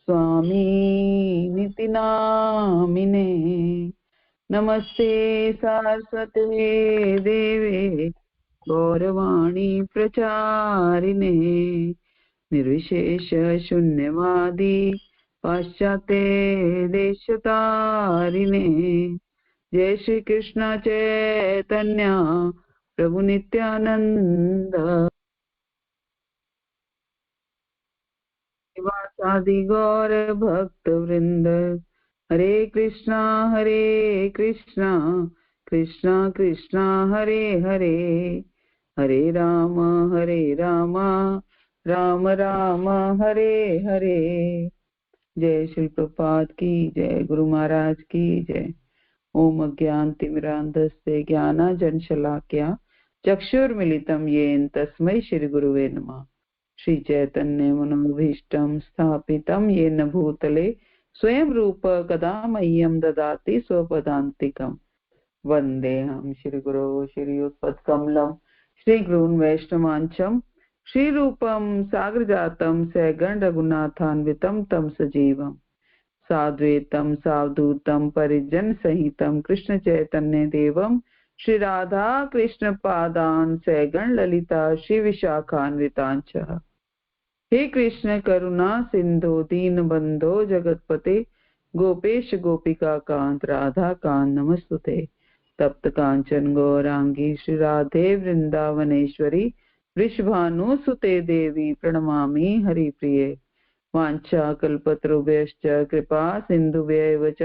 स्वामी निति नामिने। नमस्ते सारस्वते देवे गौरवाणी प्रचारिणे। निर्विशेष शून्यवादी पाश्चात्य देशतारिणे। जय श्री कृष्ण चैतन्य प्रभु नित्यानंद वासादि गौर भक्त वृंद। हरे कृष्णा कृष्णा कृष्णा हरे हरे, हरे राम राम राम हरे हरे। जय श्री प्रभुपाद की जय, गुरु महाराज की जय। ओम अज्ञानतिमिरान्धस्य ज्ञानाञ्जनशलाकया चक्षुर्मिलितं येन तस्मै श्री गुरुवे नमः। श्री चैतन्य मनोभीष्टं स्थापितं येन भूतले स्वयं रूप कदा मह्यं ददाति स्वपदान्तिकम्। वन्देऽहं श्रीगुरो श्रीयुतपत्कमलं श्रीगुरून् वैष्णवांशं श्रीरूपं साग्रजातं सगण रघुनाथान्वितं तं सजीवम् साद्वैतं सावधूतं परिजन सहितं कृष्ण चैतन्य देवं श्री राधा कृष्ण पादान् सगण ललिता श्री विशाखान्वितांच। हे कृष्ण करुणा सिंधु दीन बंधो जगतपते गोपेश गोपिका कांत राधा कांत नमस्तुते। तप्त कांचन गौरांगी श्री राधे वृंदावनेश्वरी वृषभानुसुते देवी प्रणमामि हरिप्रिये। वाञ्छा कल्पतरुभ्यश्च कृपा सिन्धुभ्यैव च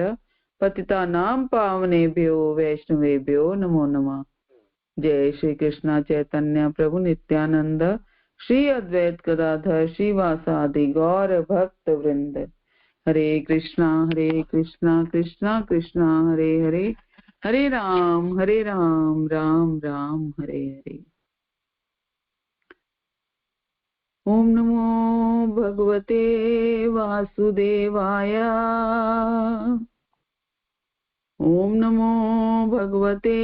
पतितानां पावनेभ्यो वैष्णवेभ्यो नमो नमः। जय श्री कृष्ण चैतन्य प्रभु नित्यानंद श्री अद्वैत गदाधर श्रीवासादि गौर भक्त वृंद। हरे कृष्णा कृष्णा कृष्णा हरे हरे, हरे राम राम राम हरे हरे। ओम नमो भगवते वासुदेवाय। ओम नमो भगवते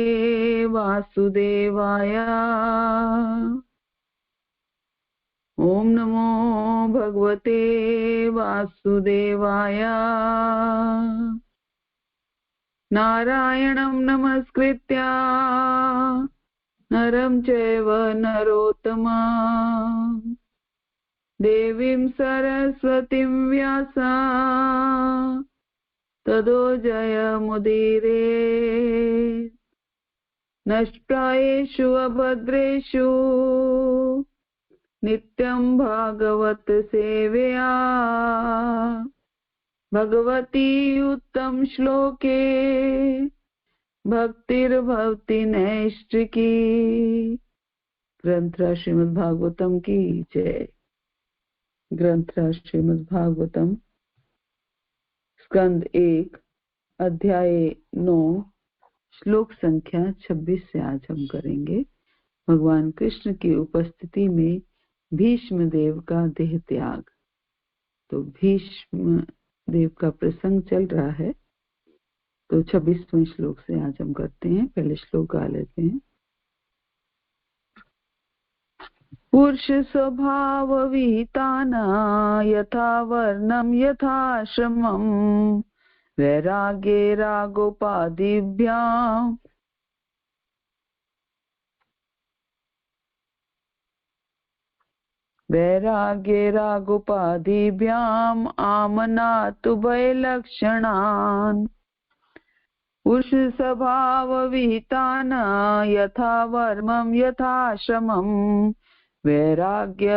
वासुदेवाय। ओम नमो भगवते वासुदेवाय। नारायणं नमस्कृत्य नरं चैव नरोत्तमा देवीं सरस्वतीं व्यासा ततो जयमुदीरे। नष्टायेषु अभद्रेषु नित्यं भागवत सेवया भगवती उत्तम श्लोके भक्तिर्भवति नैष्ठिकी। ग्रंथ श्रीमद् भागवतम की जय। ग्रंथ श्रीमद् भागवतम स्कंद 1 अध्याय 9 श्लोक संख्या 26 से आज हम करेंगे। भगवान कृष्ण की उपस्थिति में भीष्म देव का देह त्याग। तो भीष्म देव का प्रसंग चल रहा है, तो 26वें श्लोक से आज हम करते हैं। पहले श्लोक गा लेते हैं। पुरुष स्वभाव विहिताना यथा वर्णम यथाश्रमम वैराग्ये रागोपादिभ्याम वैराग्ये रागोपादिभ्याम आमनातु भयलक्षणान्। पुरुष स्वभाव विहितान यथा वर्मं यथाश्रमं वैराग्य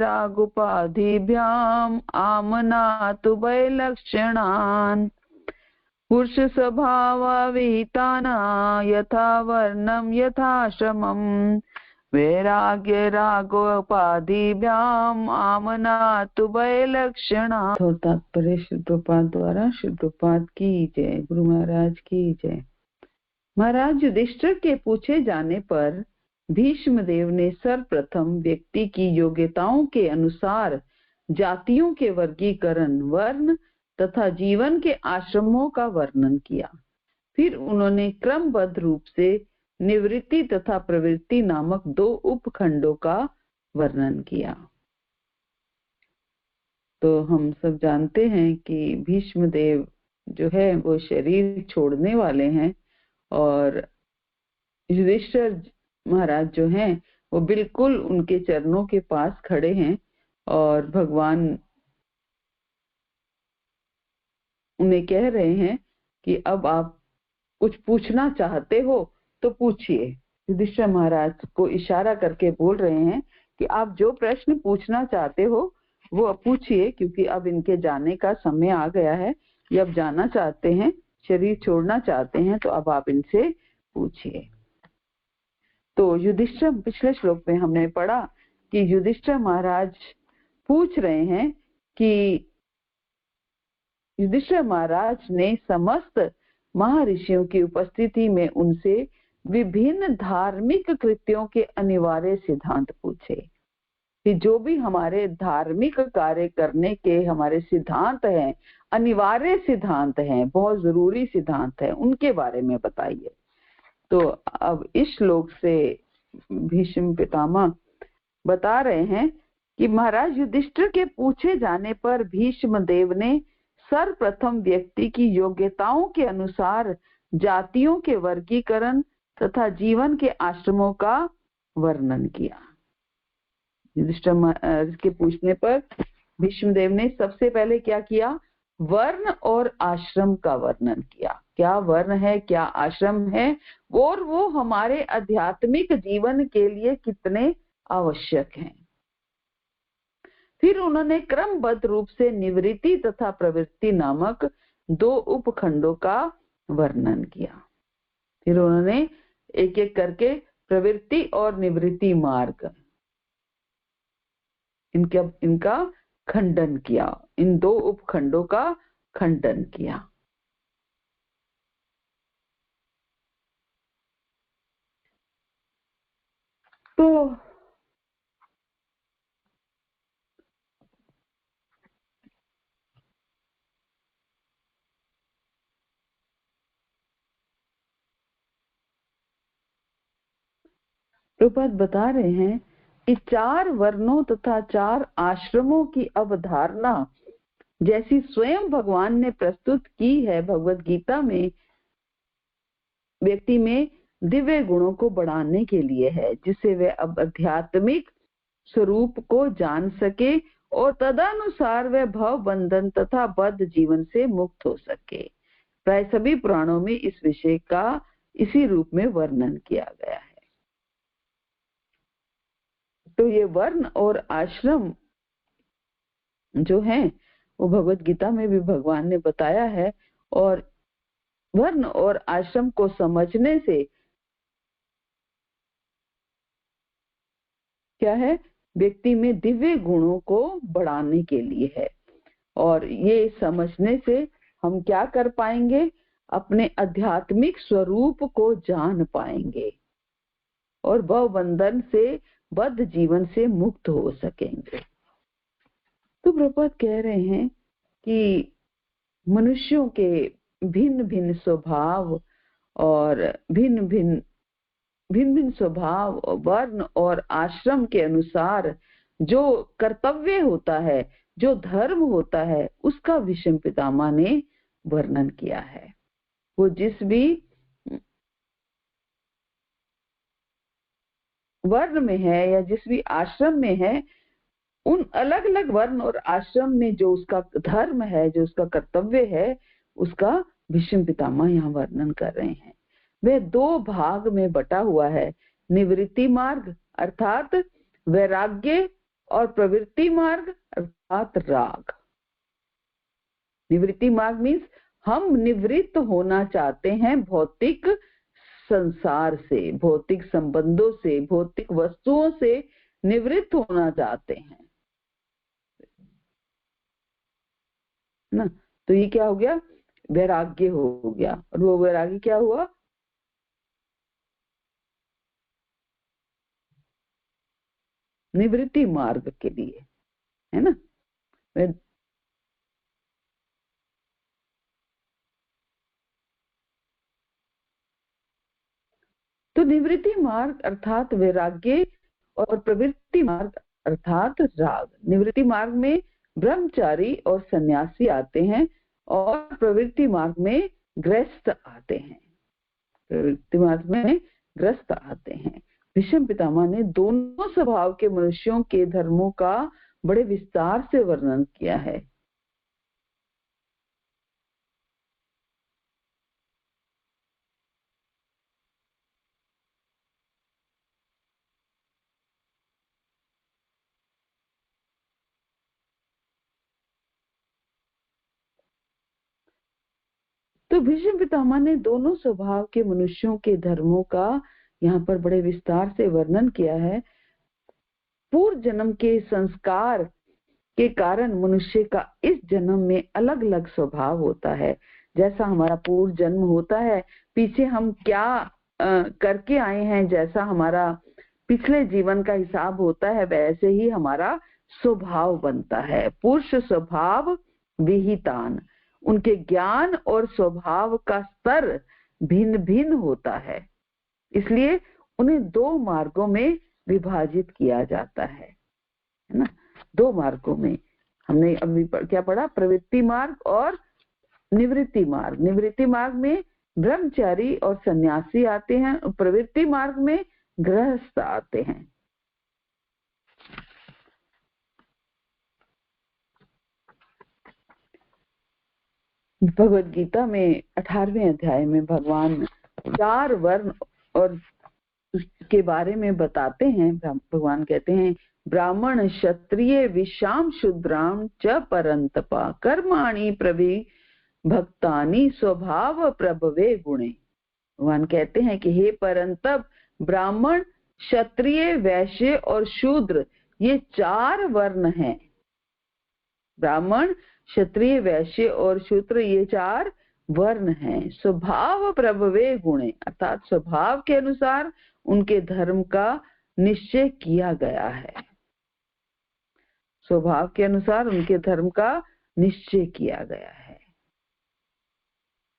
रागोपाधिभ्याम आमनातु भयलक्षणान्। पुरुष स्वभाव विहितान यथा वर्णं यथाश्रमं वैराग्य रागोपाधिभ्याम आमनातु भयलक्षणान्। तात्पर्य श्री प्रभुपाद द्वारा। श्री प्रभुपाद की जय। गुरु महाराज की जय। महाराज युधिष्ठिर के पूछे जाने पर भीष्म देव ने सर्वप्रथम व्यक्ति की योग्यताओं के अनुसार जातियों के वर्गीकरण, वर्ण तथा जीवन के आश्रमों का वर्णन किया। फिर उन्होंने क्रमबद्ध रूप से निवृत्ति तथा प्रवृत्ति नामक 2 उपखंडों का वर्णन किया। तो हम सब जानते हैं कि भीष्म देव जो है वो शरीर छोड़ने वाले हैं और युधिष्ठिर महाराज जो हैं वो बिल्कुल उनके चरणों के पास खड़े हैं और भगवान उन्हें कह रहे हैं कि अब आप कुछ पूछना चाहते हो तो पूछिए। युधिष्ठिर महाराज को इशारा करके बोल रहे हैं कि आप जो प्रश्न पूछना चाहते हो वो पूछिए, क्योंकि अब इनके जाने का समय आ गया है। ये अब जाना चाहते हैं, शरीर छोड़ना चाहते हैं, तो अब आप इनसे पूछिए। तो युधिष्ठिर, पिछले श्लोक में हमने पढ़ा कि युधिष्ठिर महाराज पूछ रहे हैं कि युधिष्ठिर महाराज ने समस्त महर्षियों की उपस्थिति में उनसे विभिन्न धार्मिक कृत्यों के अनिवार्य सिद्धांत पूछे कि जो भी हमारे धार्मिक कार्य करने के हमारे सिद्धांत हैं, अनिवार्य सिद्धांत हैं, बहुत जरूरी सिद्धांत हैं, उनके बारे में बताइए। तो अब इस श्लोक से भीष्म पितामह बता रहे हैं कि महाराज युधिष्ठिर के पूछे जाने पर भीष्म देव ने सर्वप्रथम व्यक्ति की योग्यताओं के अनुसार जातियों के वर्गीकरण तथा जीवन के आश्रमों का वर्णन किया। युधिष्ठिर के पूछने पर भीष्मदेव ने सबसे पहले क्या किया? वर्ण और आश्रम का वर्णन किया। क्या वर्ण है, क्या आश्रम है, और वो हमारे आध्यात्मिक जीवन के लिए कितने आवश्यक हैं। फिर उन्होंने क्रमबद्ध रूप से निवृत्ति तथा प्रवृत्ति नामक दो उपखंडों का वर्णन किया। फिर उन्होंने एक एक करके प्रवृत्ति और निवृत्ति मार्ग इनका खंडन किया, इन दो उपखंडों का खंडन किया। तो प्रभुपाद बता रहे हैं कि 4 वर्णों तथा 4 आश्रमों की अवधारणा जैसी स्वयं भगवान ने प्रस्तुत की है भगवत गीता में, व्यक्ति में दिव्य गुणों को बढ़ाने के लिए है, जिससे वह अब आध्यात्मिक स्वरूप को जान सके और तदनुसार वह भव बंधन तथा बद्ध जीवन से मुक्त हो सके। प्राय सभी पुराणों में इस विषय का इसी रूप में वर्णन किया गया है। तो ये वर्ण और आश्रम जो हैं वो भगवत गीता में भी भगवान ने बताया है, और वर्ण और आश्रम को समझने से क्या है, व्यक्ति में दिव्य गुणों को बढ़ाने के लिए है। और ये समझने से हम क्या कर पाएंगे? अपने आध्यात्मिक स्वरूप को जान पाएंगे और भव बंधन से, बद्ध जीवन से मुक्त हो सकेंगे। तो प्रभुपाद कह रहे हैं कि मनुष्यों के भिन्न भिन्न स्वभाव और भिन्न भिन्न स्वभाव, वर्ण और आश्रम के अनुसार जो कर्तव्य होता है, जो धर्म होता है, उसका भीष्म पितामह ने वर्णन किया है। वो जिस भी वर्ण में है या जिस भी आश्रम में है, उन अलग अलग वर्ण और आश्रम में जो उसका धर्म है, जो उसका कर्तव्य है, उसका भीष्म पितामह यहाँ वर्णन कर रहे हैं। वह 2 भाग में बटा हुआ है, निवृत्ति मार्ग अर्थात वैराग्य और प्रवृत्ति मार्ग अर्थात राग। निवृत्ति मार्ग मीन्स हम निवृत्त होना चाहते हैं भौतिक संसार से, भौतिक संबंधों से, भौतिक वस्तुओं से निवृत्त होना चाहते हैं ना। तो ये क्या हो गया? वैराग्य हो गया। और वो वैराग्य क्या हुआ? निवृत्ति मार्ग के लिए, है ना। तो निवृत्ति मार्ग अर्थात वैराग्य और प्रवृत्ति मार्ग अर्थात राग। निवृत्ति मार्ग में ब्रह्मचारी और सन्यासी आते हैं और प्रवृत्ति मार्ग में गृहस्थ आते हैं। प्रवृत्ति मार्ग में गृहस्थ आते हैं। भीष्म पितामह ने दोनों स्वभाव के मनुष्यों के धर्मों का बड़े विस्तार से वर्णन किया है। तो भीष्म पितामह ने दोनों स्वभाव के मनुष्यों के धर्मों का यहाँ पर बड़े विस्तार से वर्णन किया है। पूर्व जन्म के संस्कार के कारण मनुष्य का इस जन्म में अलग अलग स्वभाव होता है। जैसा हमारा पूर्व जन्म होता है, पीछे हम क्या करके आए हैं, जैसा हमारा पिछले जीवन का हिसाब होता है, वैसे ही हमारा स्वभाव बनता है। पुरुष स्वभाव विहितान, उनके ज्ञान और स्वभाव का स्तर भिन्न भिन्न होता है, इसलिए उन्हें दो मार्गों में विभाजित किया जाता है ना। दो मार्गों में हमने अभी क्या पढ़ा, प्रवृत्ति मार्ग और निवृत्ति मार्ग। निवृत्ति मार्ग में ब्रह्मचारी और सन्यासी आते हैं, प्रवृत्ति मार्ग में गृहस्थ आते हैं। भगवद गीता में 18वें अध्याय में भगवान 4 वर्ण और के बारे में बताते हैं। भगवान कहते हैं, ब्राह्मण क्षत्रिय विशाम शूद्राम च परंतपा कर्माणि प्रवि भक्तानि स्वभाव प्रभवे गुणे। भगवान कहते हैं कि हे परंतप, ब्राह्मण क्षत्रिय वैश्य और शूद्र ये 4 वर्ण हैं। ब्राह्मण क्षत्रिय वैश्य और शूद्र ये 4 वर्ण हैं। स्वभाव प्रभवे गुणे, अर्थात स्वभाव के अनुसार उनके धर्म का निश्चय किया गया है। स्वभाव के अनुसार उनके धर्म का निश्चय किया गया है।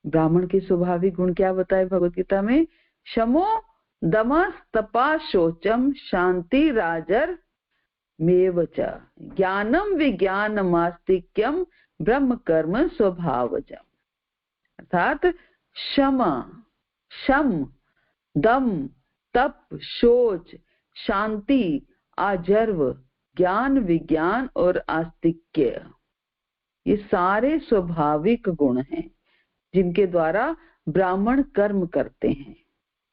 ब्राह्मण के स्वाभाविक गुण क्या बताए भगवद गीता में? शमो दमस तपा शौचम शांति राजर मेव च ज्ञानम विज्ञानमास्तिक्यम ब्रह्म कर्म स्वभावजम। अर्थात क्षमा, शम, दम, तप, शौच, शांति, आजर्व, ज्ञान, विज्ञान और आस्तिक्य, ये सारे स्वाभाविक गुण हैं जिनके द्वारा ब्राह्मण कर्म करते हैं।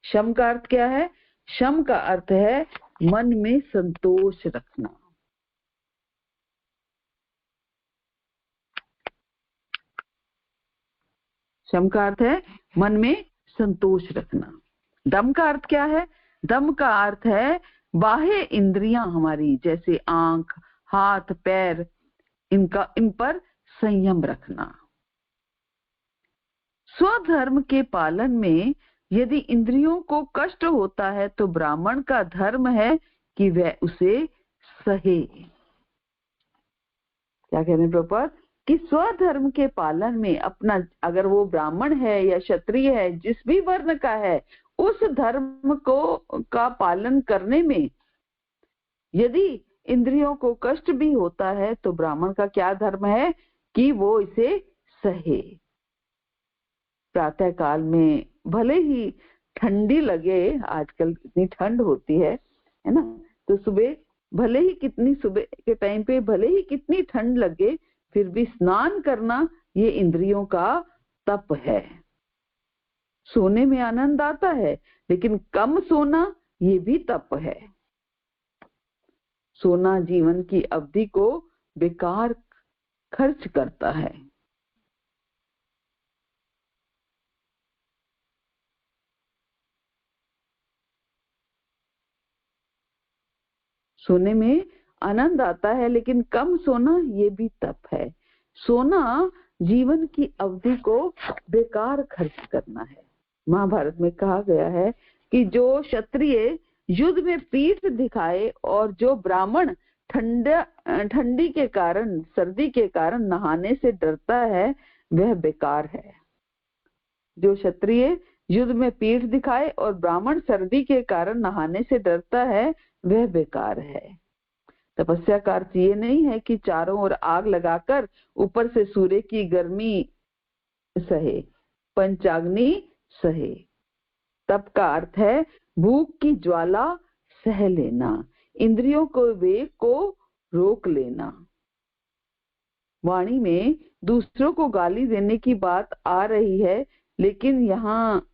शम का अर्थ क्या है? शम का अर्थ है मन में संतोष रखना। शम का अर्थ है मन में संतोष रखना। दम का अर्थ क्या है? दम का अर्थ है बाह्य इंद्रियां हमारी, जैसे आंख, हाथ, पैर, इन पर संयम रखना। स्वधर्म के पालन में यदि इंद्रियों को कष्ट होता है तो ब्राह्मण का धर्म है कि वह उसे सहे। क्या कहने प्रभुपाद? कि स्वधर्म के पालन में अपना, अगर वो ब्राह्मण है या क्षत्रिय है, जिस भी वर्ण का है, उस धर्म का पालन करने में यदि इंद्रियों को कष्ट भी होता है तो ब्राह्मण का क्या धर्म है कि वो इसे सहे। प्रातः काल में भले ही ठंडी लगे, आजकल इतनी ठंड होती है ना, तो सुबह भले ही सुबह के टाइम पे भले ही कितनी ठंड लगे, फिर भी स्नान करना ये इंद्रियों का तप है। सोने में आनंद आता है, लेकिन कम सोना ये भी तप है। सोना जीवन की अवधि को बेकार खर्च करता है। सोने में आनंद आता है, लेकिन कम सोना ये भी तप है। सोना जीवन की अवधि को बेकार खर्च करना है। महाभारत में कहा गया है कि जो क्षत्रिय युद्ध में पीठ दिखाए और जो ब्राह्मण ठंडी के कारण, सर्दी के कारण नहाने से डरता है, वह बेकार है। जो क्षत्रिय युद्ध में पीठ दिखाए और ब्राह्मण सर्दी के कारण नहाने से डरता है, वह बेकार है। तपस्या का अर्थ ये नहीं है कि चारों ओर आग लगाकर ऊपर से सूर्य की गर्मी सहे, पंचाग्नि सहे। तप का अर्थ है भूख की ज्वाला सह लेना, इंद्रियों को वेग को रोक लेना। वाणी में दूसरों को गाली देने की बात आ रही है, लेकिन यहाँ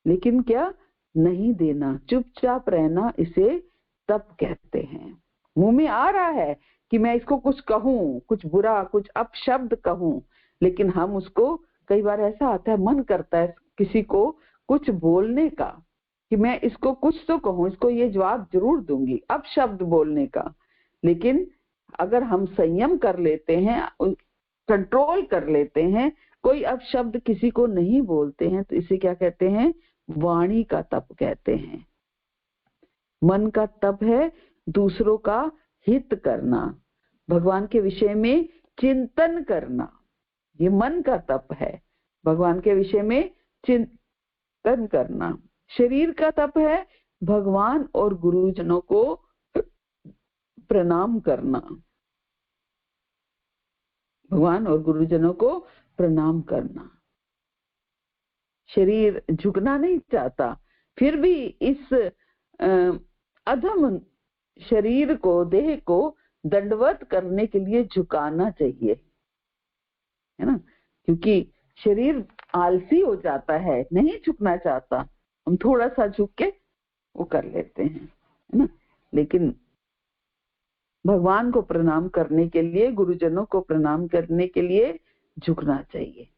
लेकिन क्या नहीं देना, चुपचाप रहना, इसे तप कहते हैं। मुंह में आ रहा है कि मैं इसको कुछ कहूं, कुछ बुरा, कुछ अपशब्द कहूं, लेकिन हम उसको, कई बार ऐसा आता है, मन करता है किसी को कुछ बोलने का कि मैं इसको कुछ तो कहूं, इसको ये जवाब जरूर दूंगी, अपशब्द बोलने का। लेकिन अगर हम संयम कर लेते हैं, कंट्रोल कर लेते हैं, कोई अपशब्द किसी को नहीं बोलते हैं, तो इसे क्या कहते हैं? वाणी का तप कहते हैं। मन का तप है दूसरों का हित करना, भगवान के विषय में चिंतन करना, ये मन का तप है। भगवान के विषय में चिंतन करना। शरीर का तप है भगवान और गुरुजनों को प्रणाम करना, भगवान और गुरुजनों को प्रणाम करना। शरीर झुकना नहीं चाहता, फिर भी इस अधम शरीर को, देह को दंडवत करने के लिए झुकाना चाहिए, है ना? क्योंकि शरीर आलसी हो जाता है, नहीं झुकना चाहता, हम थोड़ा सा झुक के वो कर लेते हैं, है ना? लेकिन भगवान को प्रणाम करने के लिए, गुरुजनों को प्रणाम करने के लिए झुकना चाहिए।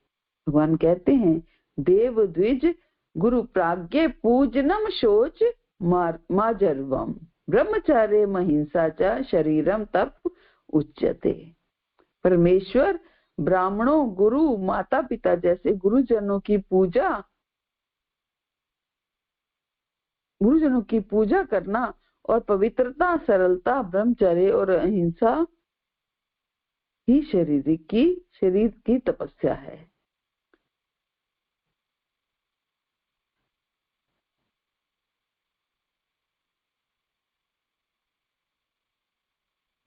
भगवान कहते हैं देव द्विज गुरु प्राज्ञे पूजनम शोच माजर्वम ब्रह्मचार्य महिंसा च शरीरम तप उच्यते। परमेश्वर ब्राह्मणों, गुरु, माता पिता जैसे गुरुजनों की पूजा करना और पवित्रता, सरलता, ब्रह्मचर्य और अहिंसा ही शरीर की तपस्या है।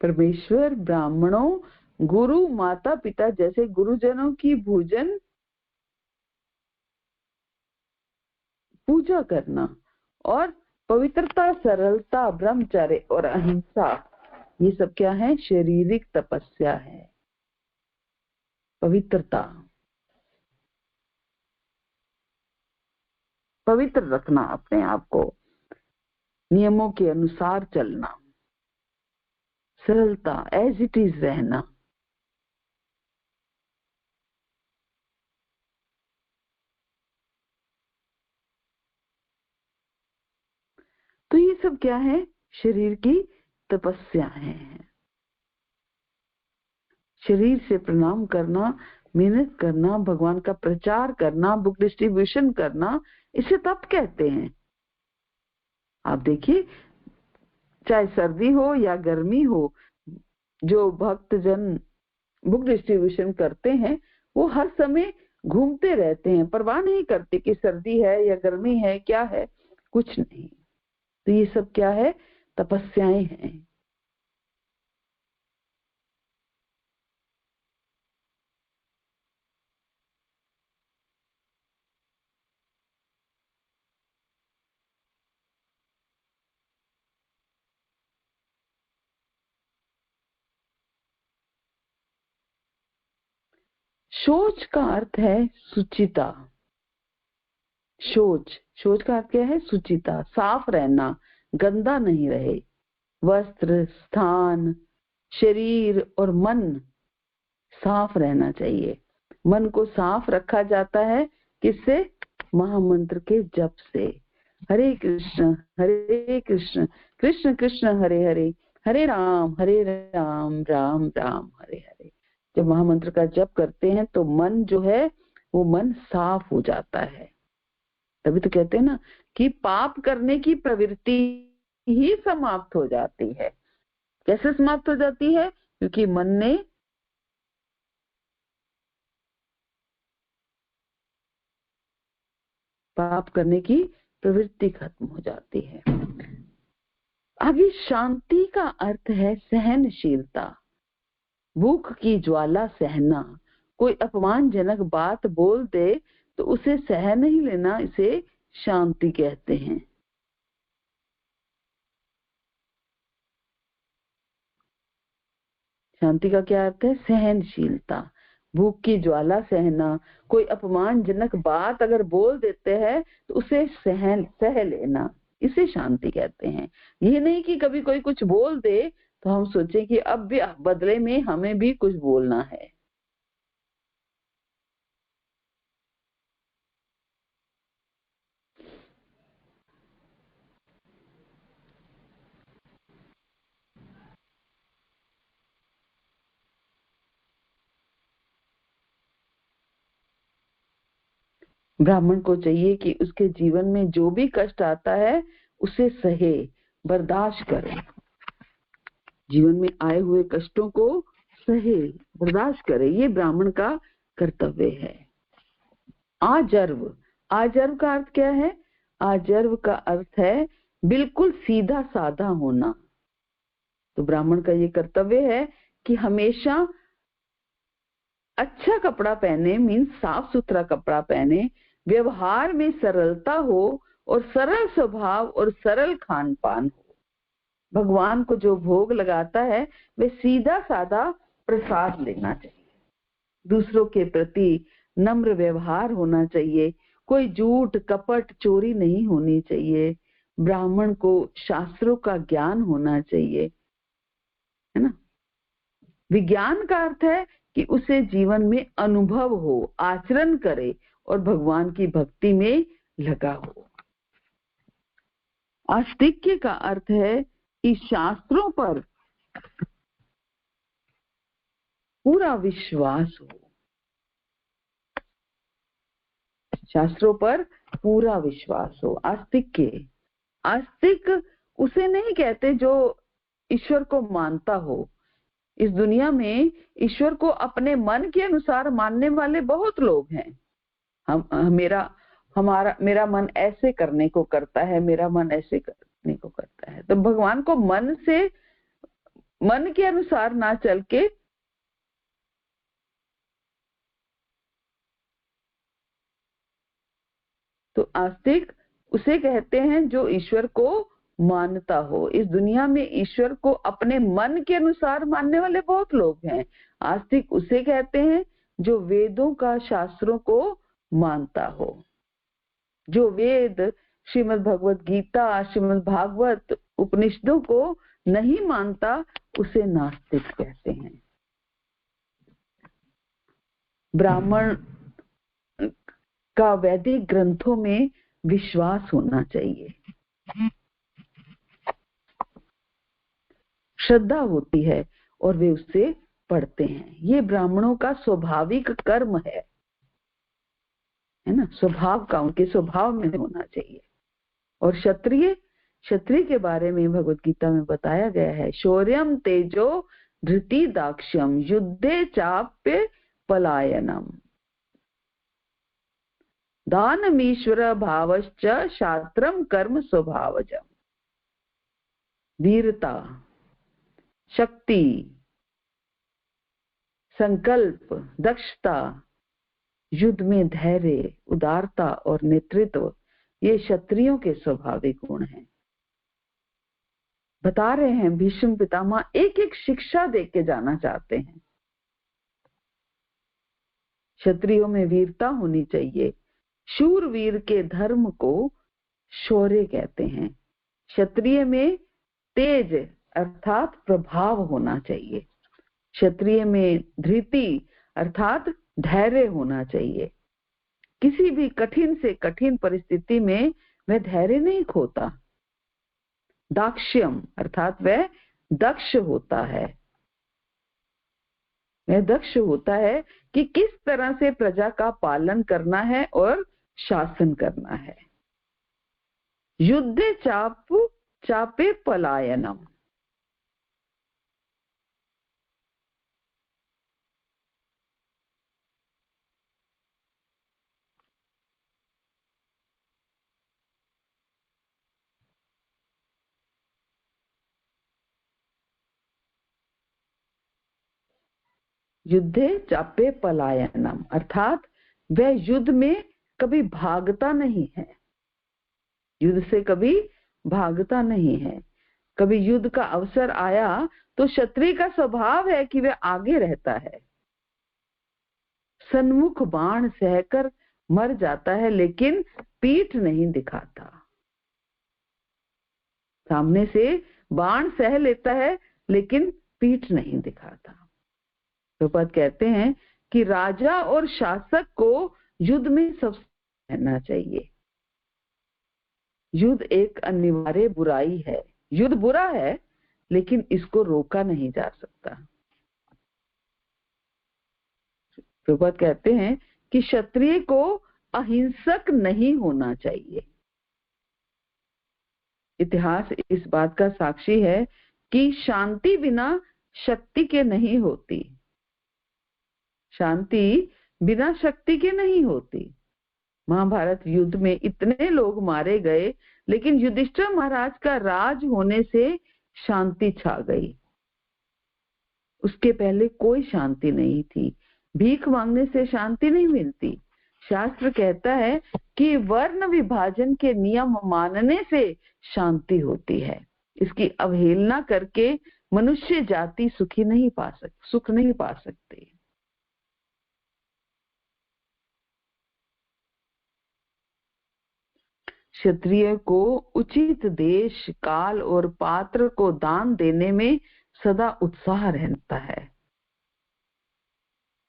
परमेश्वर ब्राह्मणों, गुरु, माता पिता जैसे गुरुजनों की पूजा करना और पवित्रता, सरलता, ब्रह्मचर्य और अहिंसा, ये सब क्या है? शारीरिक तपस्या है। पवित्रता, पवित्र रखना अपने आप को, नियमों के अनुसार चलना, सरलता, एज इट इज रहना। तो ये सब क्या है? शरीर की तपस्या है। शरीर से प्रणाम करना, मेहनत करना, भगवान का प्रचार करना, बुक डिस्ट्रीब्यूशन करना, इसे तप कहते हैं। आप देखिए, चाहे सर्दी हो या गर्मी हो, जो भक्तजन बुक डिस्ट्रीब्यूशन करते हैं वो हर समय घूमते रहते हैं, परवाह नहीं करते कि सर्दी है या गर्मी है, क्या है, कुछ नहीं। तो ये सब क्या है? तपस्याएं हैं। शौच का अर्थ है सुचिता। शौच का अर्थ क्या है? सुचिता, साफ रहना, गंदा नहीं रहे। वस्त्र, स्थान, शरीर और मन साफ रहना चाहिए। मन को साफ रखा जाता है किससे? महामंत्र के जप से। हरे कृष्ण कृष्ण कृष्ण हरे हरे, हरे राम राम राम हरे हरे। जब महामंत्र का जप करते हैं तो मन जो है वो मन साफ हो जाता है। तभी तो कहते हैं ना कि पाप करने की प्रवृत्ति ही समाप्त हो जाती है। कैसे समाप्त हो जाती है? क्योंकि मन ने पाप करने की प्रवृत्ति खत्म हो जाती है। आगे शांति का अर्थ है सहनशीलता, भूख की ज्वाला सहना। कोई अपमानजनक बात बोल दे तो उसे सह नहीं लेना, इसे शांति कहते हैं। शांति का क्या अर्थ है? सहनशीलता, भूख की ज्वाला सहना। कोई अपमानजनक बात अगर बोल देते हैं तो उसे सह लेना, इसे शांति कहते हैं। ये नहीं कि कभी कोई कुछ बोल दे तो हम सोचें कि अब भी बदले में हमें भी कुछ बोलना है। ब्राह्मण को चाहिए कि उसके जीवन में जो भी कष्ट आता है उसे सहे, बर्दाश्त करे। जीवन में आए हुए कष्टों को सहे, बर्दाश्त करे, ये ब्राह्मण का कर्तव्य है। आजर्व, आजर्व का अर्थ क्या है? आजर्व का अर्थ है बिल्कुल सीधा साधा होना। तो ब्राह्मण का ये कर्तव्य है कि हमेशा अच्छा कपड़ा पहने, मीन्स साफ सुथरा कपड़ा पहने, व्यवहार में सरलता हो और सरल स्वभाव और सरल खान पान हो। भगवान को जो भोग लगाता है वे सीधा साधा प्रसाद लेना चाहिए। दूसरों के प्रति नम्र व्यवहार होना चाहिए, कोई झूठ कपट चोरी नहीं होनी चाहिए। ब्राह्मण को शास्त्रों का ज्ञान होना चाहिए, है ना। विज्ञान का अर्थ है कि उसे जीवन में अनुभव हो, आचरण करे और भगवान की भक्ति में लगा हो। आस्तिक्य का अर्थ है कि शास्त्रों पर पूरा विश्वास हो, शास्त्रों पर पूरा विश्वास हो। आस्तिक्य, आस्तिक उसे नहीं कहते जो ईश्वर को मानता हो। इस दुनिया में ईश्वर को अपने मन के अनुसार मानने वाले बहुत लोग हैं। मेरा मन ऐसे करने को करता है, मेरा मन ऐसे करने को करता है। तो भगवान को मन के अनुसार ना चल के तो आस्तिक उसे कहते हैं जो ईश्वर को मानता हो। इस दुनिया में ईश्वर को अपने मन के अनुसार मानने वाले बहुत लोग हैं। आस्तिक उसे कहते हैं जो वेदों का, शास्त्रों को मानता हो। जो वेद, श्रीमद् भगवत गीता, श्रीमद् भागवत, उपनिषदों को नहीं मानता उसे नास्तिक कहते हैं। ब्राह्मण का वैदिक ग्रंथों में विश्वास होना चाहिए, श्रद्धा होती है और वे उससे पढ़ते हैं। ये ब्राह्मणों का स्वाभाविक कर्म है ना, स्वभाव का, उनके स्वभाव में होना चाहिए। और क्षत्रिय, क्षत्रिय के बारे में भगवत गीता में बताया गया है, शौर्यम तेजो धृति दाक्ष्यम युद्धे चाप्य पलायनम दानमीश्वर भावश्च शास्त्रम कर्म स्वभावजम। वीरता, शक्ति, संकल्प, दक्षता, युद्ध में धैर्य, उदारता और नेतृत्व, ये क्षत्रियों के स्वाभाविक गुण हैं। बता रहे हैं भीष्म पितामह एक एक शिक्षा देख के जाना चाहते हैं। क्षत्रियों में वीरता होनी चाहिए। शूरवीर के धर्म को शौर्य कहते हैं। क्षत्रिय में तेज अर्थात प्रभाव होना चाहिए। क्षत्रिय में धृति अर्थात धैर्य होना चाहिए। किसी भी कठिन से कठिन परिस्थिति में वह धैर्य नहीं खोता। दाक्ष्यम अर्थात वह दक्ष होता है, वह दक्ष होता है कि किस तरह से प्रजा का पालन करना है और शासन करना है। युद्धे चापे पलायनम, युद्धे चापे पलायनम, अर्थात वह युद्ध में कभी भागता नहीं है, युद्ध से कभी भागता नहीं है। कभी युद्ध का अवसर आया तो क्षत्रिय का स्वभाव है कि वह आगे रहता है, सन्मुख बाण सहकर मर जाता है लेकिन पीठ नहीं दिखाता। सामने से बाण सह लेता है लेकिन पीठ नहीं दिखाता। प्रभुपाद कहते हैं कि राजा और शासक को युद्ध में सबसे रहना चाहिए। युद्ध एक अनिवार्य बुराई है, युद्ध बुरा है लेकिन इसको रोका नहीं जा सकता। प्रभुपाद कहते हैं कि क्षत्रिय को अहिंसक नहीं होना चाहिए। इतिहास इस बात का साक्षी है कि शांति बिना शक्ति के नहीं होती, शांति बिना शक्ति के नहीं होती। महाभारत युद्ध में इतने लोग मारे गए लेकिन युधिष्ठिर महाराज का राज होने से शांति छा गई। उसके पहले कोई शांति नहीं थी। भीख मांगने से शांति नहीं मिलती। शास्त्र कहता है कि वर्ण विभाजन के नियम मानने से शांति होती है। इसकी अवहेलना करके मनुष्य जाति सुख नहीं पा सकती। क्षत्रिय को उचित देश काल और पात्र को दान देने में सदा उत्साह रहता है।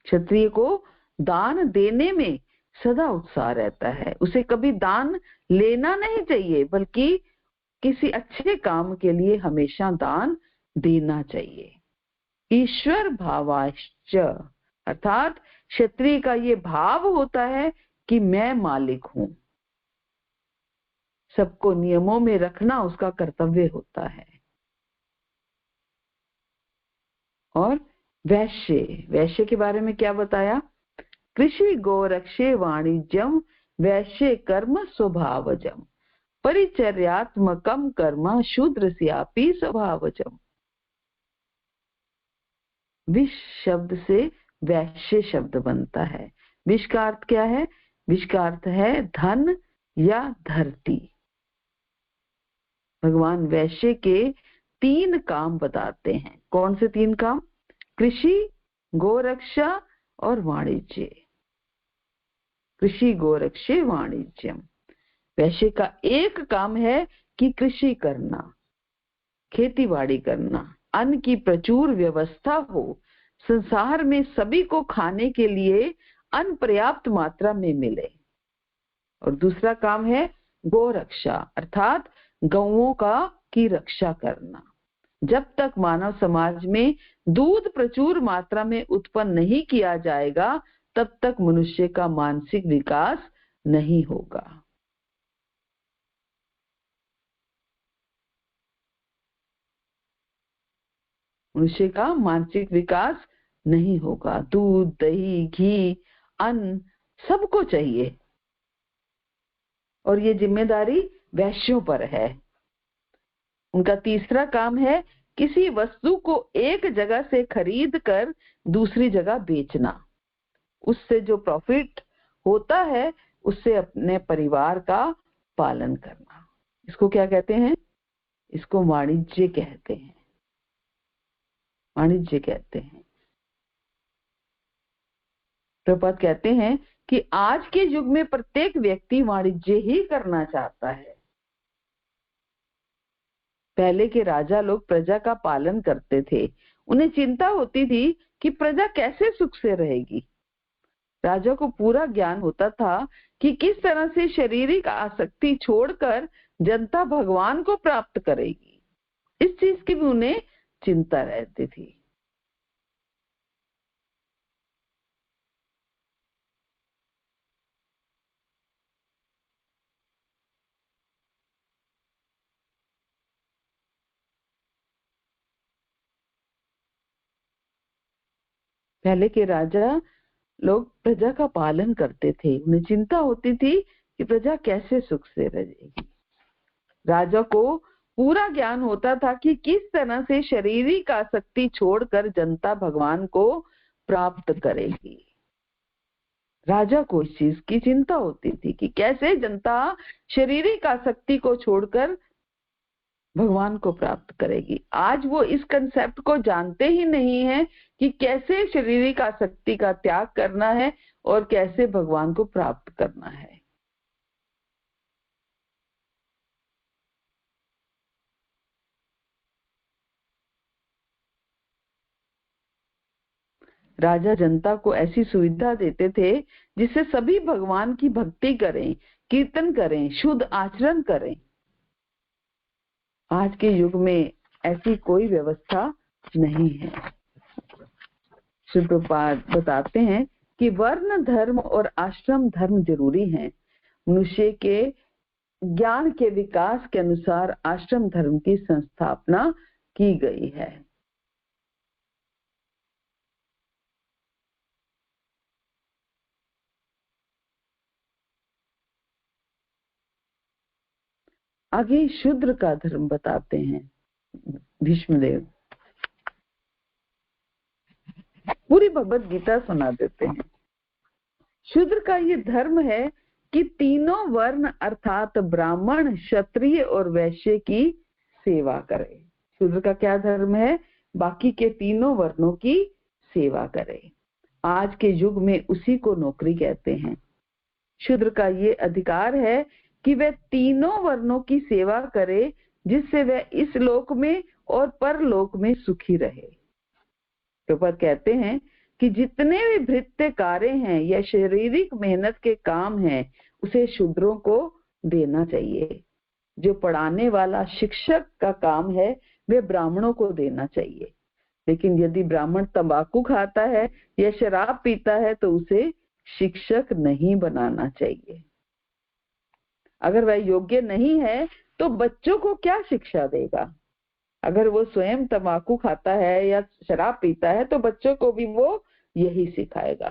क्षत्रिय को दान देने में सदा उत्साह रहता है। उसे कभी दान लेना नहीं चाहिए बल्कि किसी अच्छे काम के लिए हमेशा दान देना चाहिए। ईश्वर भावाश्च, अर्थात क्षत्रिय का ये भाव होता है कि मैं मालिक हूं। सबको नियमों में रखना उसका कर्तव्य होता है। और वैश्य के बारे में क्या बताया? कृषि गोरक्षे वाणिज्यम वैश्य कर्म स्वभावजम परिचर्यात्मकम कर्म शूद्रस्यापि स्वभावजम। विष शब्द से वैश्य शब्द बनता है। विष का अर्थ क्या है? विष का अर्थ है धन या धरती। भगवान वैश्य के 3 काम बताते हैं। कौन से 3 काम? कृषि, गोरक्षा और वाणिज्य। कृषि गोरक्षे वाणिज्यम। वैश्य का एक काम है कि कृषि करना, खेती बाड़ी करना, अन्न की प्रचुर व्यवस्था हो, संसार में सभी को खाने के लिए अन्न पर्याप्त मात्रा में मिले। और दूसरा काम है गोरक्षा, अर्थात गौओं की रक्षा करना। जब तक मानव समाज में दूध प्रचुर मात्रा में उत्पन्न नहीं किया जाएगा तब तक मनुष्य का मानसिक विकास नहीं होगा। मनुष्य का मानसिक विकास नहीं होगा। दूध, दही, घी, अन्न सबको चाहिए और ये जिम्मेदारी वैश्यों पर है। उनका तीसरा काम है किसी वस्तु को एक जगह से खरीद कर दूसरी जगह बेचना। उससे जो प्रॉफिट होता है उससे अपने परिवार का पालन करना। इसको क्या कहते हैं? इसको वाणिज्य कहते हैं। वाणिज्य कहते हैं। प्रभुपाद कहते हैं कि आज के युग में प्रत्येक व्यक्ति वाणिज्य ही करना चाहता है। पहले के राजा लोग प्रजा का पालन करते थे। उन्हें चिंता होती थी कि प्रजा कैसे सुख से रहेगी। राजा को पूरा ज्ञान होता था कि किस तरह से शारीरिक आसक्ति छोड़कर जनता भगवान को प्राप्त करेगी। इस चीज की भी उन्हें चिंता रहती थी। पहले के राजा लोग प्रजा का पालन करते थे। उन्हें चिंता होती थी कि प्रजा कैसे सुख से रहेगी। राजा को पूरा ज्ञान होता था कि किस तरह से शारीरिक आसक्ति छोड़कर जनता भगवान को प्राप्त करेगी। राजा को इस चीज की चिंता होती थी कि कैसे जनता शारीरिक आसक्ति को छोड़कर भगवान को प्राप्त करेगी। आज वो इस कंसेप्ट को जानते ही नहीं है कि कैसे शारीरिक आसक्ति का त्याग करना है और कैसे भगवान को प्राप्त करना है। राजा जनता को ऐसी सुविधा देते थे जिससे सभी भगवान की भक्ति करें, कीर्तन करें, शुद्ध आचरण करें। आज के युग में ऐसी कोई व्यवस्था नहीं है। श्री प्रभुपाद बताते हैं कि वर्ण धर्म और आश्रम धर्म जरूरी है। मनुष्य के ज्ञान के विकास के अनुसार आश्रम धर्म की संस्थापना की गई है। आगे शूद्र का धर्म बताते हैं भीष्मदेव। पूरी भगवत गीता सुना देते हैं। शूद्र का ये धर्म है कि तीनों वर्ण अर्थात ब्राह्मण, क्षत्रिय और वैश्य की सेवा करे। शूद्र का क्या धर्म है? बाकी के तीनों वर्णों की सेवा करे। आज के युग में उसी को नौकरी कहते हैं। शूद्र का ये अधिकार है कि वह तीनों वर्णों की सेवा करे, जिससे वह इस लोक में और परलोक में सुखी रहे। प्रभुपाद कहते हैं कि जितने भी भृत्य कार्य हैं या शारीरिक मेहनत के काम हैं, उसे शूद्रों को देना चाहिए। जो पढ़ाने वाला शिक्षक का काम है, वे ब्राह्मणों को देना चाहिए। लेकिन यदि ब्राह्मण तंबाकू खाता है या शराब पीता है तो उसे शिक्षक नहीं बनाना चाहिए। अगर वह योग्य नहीं है तो बच्चों को क्या शिक्षा देगा? अगर वो स्वयं तंबाकू खाता है या शराब पीता है तो बच्चों को भी वो यही सिखाएगा।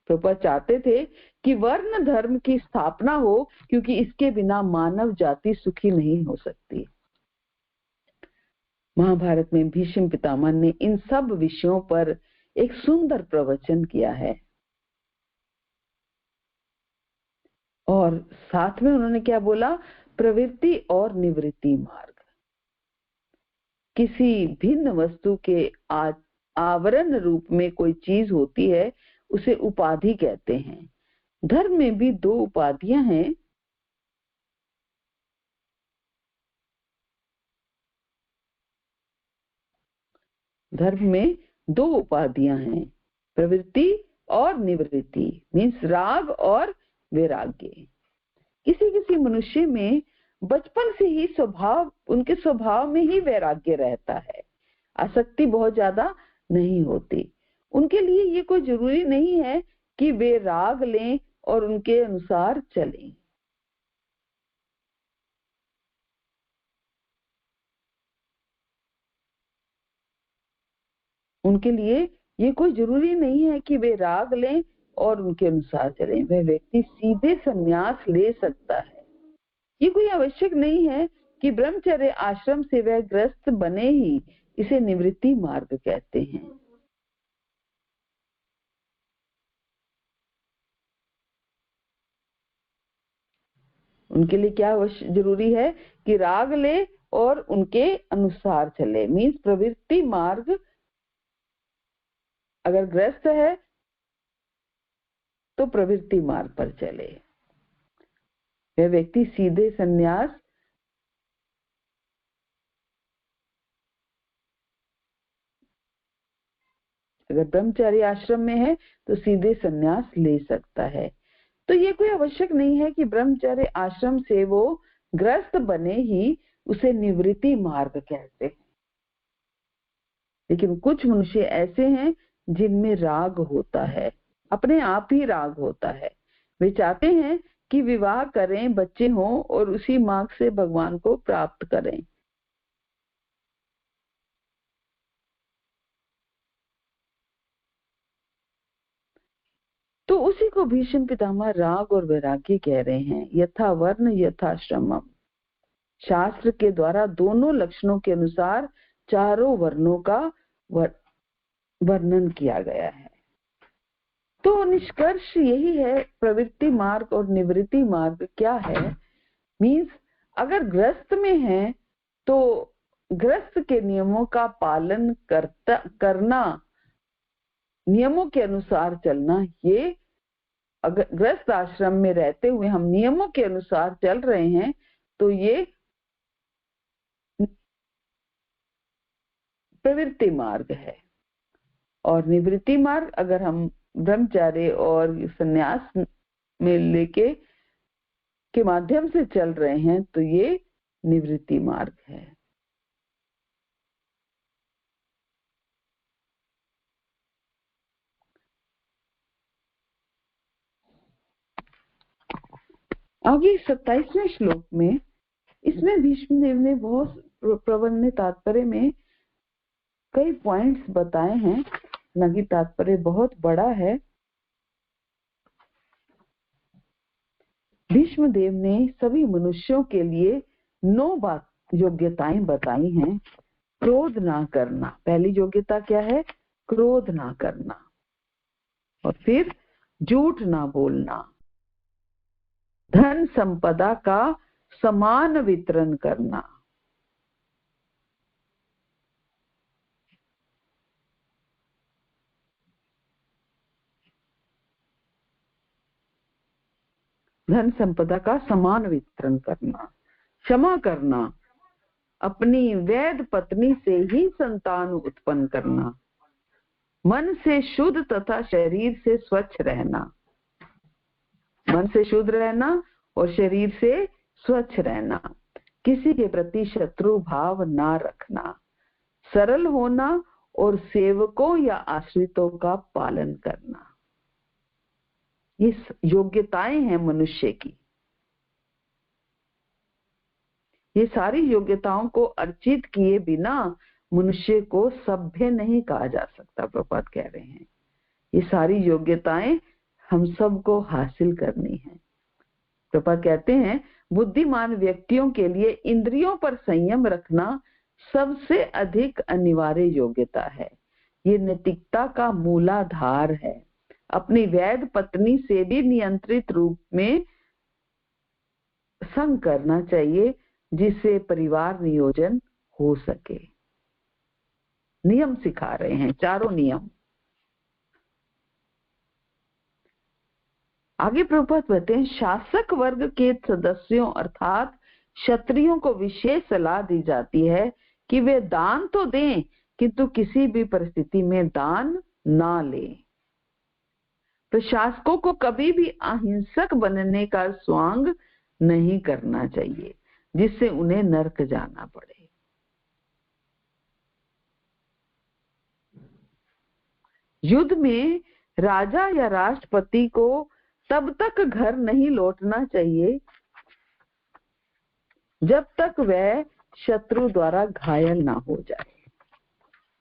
प्रभुपाद चाहते थे कि वर्ण धर्म की स्थापना हो, क्योंकि इसके बिना मानव जाति सुखी नहीं हो सकती। महाभारत में भीष्म पितामह ने इन सब विषयों पर एक सुंदर प्रवचन किया है। और साथ में उन्होंने क्या बोला? प्रवृत्ति और निवृत्ति मार्ग। किसी भिन्न वस्तु के आवरण रूप में कोई चीज होती है, उसे उपाधि कहते हैं। धर्म में भी दो उपाधियां हैं। धर्म में दो उपाधियां हैं, प्रवृत्ति और निवृत्ति, मीन्स राग और वैराग्य। किसी किसी मनुष्य में बचपन से ही उनके स्वभाव में ही वैराग्य रहता है, आसक्ति बहुत ज्यादा नहीं होती। उनके लिए ये कोई जरूरी नहीं है कि वे राग लें और उनके अनुसार चलें। उनके लिए ये कोई जरूरी नहीं है कि वे राग लें और उनके अनुसार चलें। वह व्यक्ति सीधे संन्यास ले सकता है। ये कोई आवश्यक नहीं है कि ब्रह्मचर्य आश्रम से वह ग्रस्त बने ही। इसे निवृत्ति मार्ग कहते हैं। उनके लिए क्या जरूरी है कि राग ले और उनके अनुसार चले, मीन्स प्रवृत्ति मार्ग। अगर ग्रस्त है तो प्रवृत्ति मार्ग पर चले। वह व्यक्ति सीधे संन्यास अगर ब्रह्मचारी आश्रम में है तो सीधे संन्यास ले सकता है। तो ये कोई आवश्यक नहीं है कि ब्रह्मचर्य आश्रम से वो ग्रस्त बने ही उसे निवृत्ति मार्ग कहते हैं। लेकिन कुछ मनुष्य ऐसे हैं जिनमें राग होता है, अपने आप ही राग होता है। वे चाहते हैं कि विवाह करें, बच्चे हों और उसी मार्ग से भगवान को प्राप्त करें। तो उसी को भीष्म पितामह राग और वैराग्य कह रहे हैं। यथा वर्ण यथाश्रमम। शास्त्र के द्वारा दोनों लक्षणों के अनुसार चारों वर्णों का वर्णन किया गया है। तो निष्कर्ष यही है, प्रवृत्ति मार्ग और निवृत्ति मार्ग क्या है। मीन्स अगर ग्रस्त में है तो ग्रस्त के नियमों का पालन करना, नियमों के अनुसार चलना, ये अगर ग्रस्त आश्रम में रहते हुए हम नियमों के अनुसार चल रहे हैं तो ये प्रवृत्ति मार्ग है। और निवृत्ति मार्ग अगर हम ब्रह्मचर्य और संन्यास में लेके के माध्यम से चल रहे हैं तो ये निवृत्ति मार्ग है। आगे 27वें श्लोक में, इसमें भीष्मदेव ने बहुत प्रबंध तात्पर्य में कई पॉइंट्स बताए हैं। हालांकि तात्पर्य बहुत बड़ा है। भीष्मदेव ने सभी मनुष्यों के लिए 9 योग्यताएं बताई हैं। क्रोध ना करना, पहली योग्यता क्या है? क्रोध ना करना। और फिर झूठ ना बोलना, धन संपदा का समान वितरण करना, धन संपदा का समान वितरण करना, क्षमा करना, अपनी वैध पत्नी से ही संतान उत्पन्न करना, मन से शुद्ध तथा शरीर से स्वच्छ रहना, मन से शुद्ध रहना और शरीर से स्वच्छ रहना, किसी के प्रति शत्रु भाव ना रखना, सरल होना और सेवकों या आश्रितों का पालन करना। ये योग्यताएं हैं मनुष्य की। ये सारी योग्यताओं को अर्जित किए बिना मनुष्य को सभ्य नहीं कहा जा सकता। प्रभुपाद कह रहे हैं ये सारी योग्यताएं हम सबको हासिल करनी है। प्रभुपाद कहते हैं बुद्धिमान व्यक्तियों के लिए इंद्रियों पर संयम रखना सबसे अधिक अनिवार्य योग्यता है। ये नैतिकता का मूलाधार है। अपनी वैध पत्नी से भी नियंत्रित रूप में संग करना चाहिए जिससे परिवार नियोजन हो सके। नियम सिखा रहे हैं, चारों नियम। आगे प्रभुपाद कहते हैं शासक वर्ग के सदस्यों अर्थात क्षत्रियों को विशेष सलाह दी जाती है कि वे दान तो दें किंतु किसी भी परिस्थिति में दान ना लें। प्रशासकों को कभी भी अहिंसक बनने का स्वांग नहीं करना चाहिए जिससे उन्हें नरक जाना पड़े। युद्ध में राजा या राष्ट्रपति को तब तक घर नहीं लौटना चाहिए जब तक वह शत्रु द्वारा घायल ना हो जाए।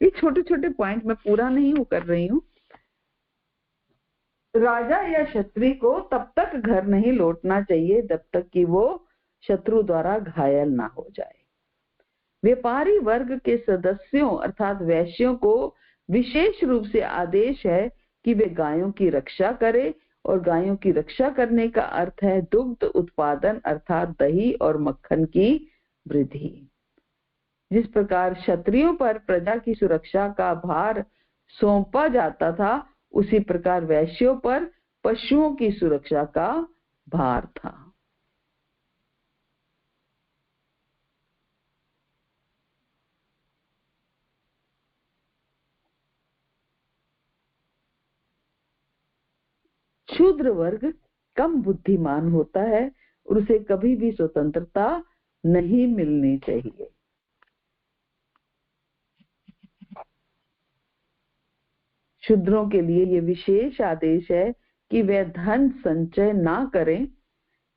ये छोटे छोटे पॉइंट मैं पूरा नहीं कर रही हूं। राजा या क्षत्रिय को तब तक घर नहीं लौटना चाहिए जब तक कि वो शत्रु द्वारा घायल ना हो जाए। व्यापारी वर्ग के सदस्यों अर्थात वैश्यों को विशेष रूप से आदेश है कि वे गायों की रक्षा करें और गायों की रक्षा करने का अर्थ है दुग्ध उत्पादन अर्थात दही और मक्खन की वृद्धि। जिस प्रकार क्षत्रियों पर प्रजा की सुरक्षा का भार सौंपा जाता था उसी प्रकार वैश्यों पर पशुओं की सुरक्षा का भार था। शूद्र वर्ग कम बुद्धिमान होता है और उसे कभी भी स्वतंत्रता नहीं मिलनी चाहिए। शूद्रों के लिए ये विशेष आदेश है कि वे धन संचय ना करें,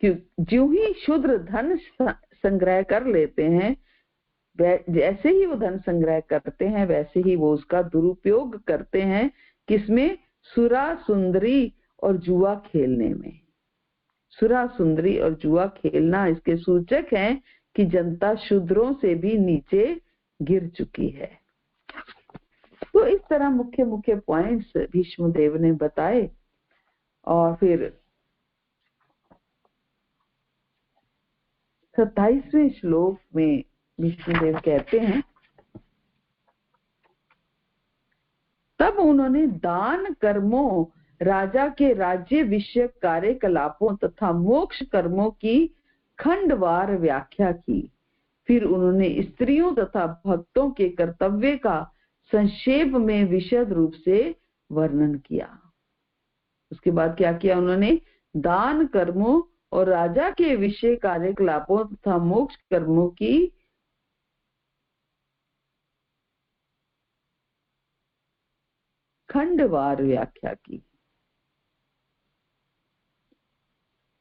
जो ही शूद्र धन संग्रह कर लेते हैं जैसे ही वो धन संग्रह करते हैं वैसे ही वो उसका दुरुपयोग करते हैं। किसमें? सुरा सुंदरी और जुआ खेलने में। सुरा सुंदरी और जुआ खेलना इसके सूचक हैं कि जनता शूद्रों से भी नीचे गिर चुकी है। तो इस तरह मुख्य मुख्य पॉइंट्स भीष्मदेव ने बताए। और फिर 27वें श्लोक में भीष्मदेव कहते हैं, तब उन्होंने दान कर्मों, राजा के राज्य विषयक कार्यकलापों तथा मोक्ष कर्मों की खंडवार व्याख्या की। फिर उन्होंने स्त्रियों तथा भक्तों के कर्तव्य का संक्षेप में विशद रूप से वर्णन किया। उसके बाद क्या किया उन्होंने? दान कर्मों और राजा के विषय कार्यकलापों तथा मोक्ष कर्मों की खंडवार व्याख्या की।